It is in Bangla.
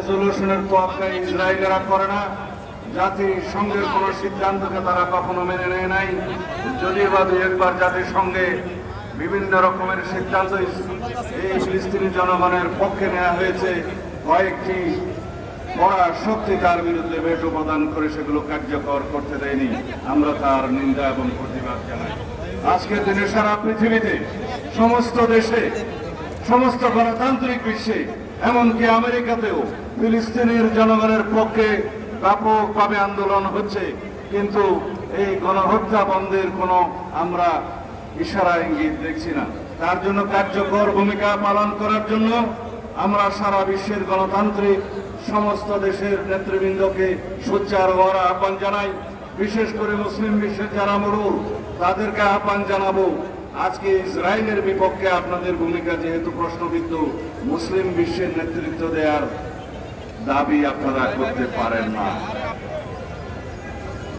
রেজলিউশনের তোয়াক্কা ইসরায়েলেরা করে না, জাতিসংঘের কোন সিদ্ধান্তকে তারা কখনো মেনে নেয় নাই। যদিও বা দুই একবার জাতিসংঘে বিভিন্ন রকমের সিদ্ধান্ত এই ফিলিস্তিনি জনগণের পক্ষে নেওয়া হয়েছে, কয়েকটি বড় শক্তি তার বিরুদ্ধে ভেটো প্রদান করে সেগুলো কার্যকর করতে দেয়নি। আমরা তার নিন্দা এবং প্রতিবাদ জানাই। আজকের দিনে সারা পৃথিবীতে সমস্ত দেশে, সমস্ত গণতান্ত্রিক বিশ্বে, এমনকি আমেরিকাতেও ফিলিস্তিনের জনগণের পক্ষে ব্যাপকভাবে আন্দোলন হচ্ছে, কিন্তু এই গণহত্যা বন্ধের কোনো আমরা ইশারা ইঙ্গিত দেখছি না। তার জন্য কার্যকর ভূমিকা পালন করার জন্য আমরা সারা বিশ্বের গণতান্ত্রিক সমস্ত দেশের নেতৃবৃন্দকে সোচ্চার হওয়ার আহ্বান জানাই। বিশেষ করে মুসলিম বিশ্বের যারা মরুর, তাদেরকে আহ্বান জানাবো, আজকে ইসরায়েলের বিপক্ষে আপনাদের ভূমিকা যেহেতু প্রশ্নবিদ্ধ, মুসলিম বিশ্বের নেতৃত্ব দেওয়ার দাবি আপনারা করতে পারেন না।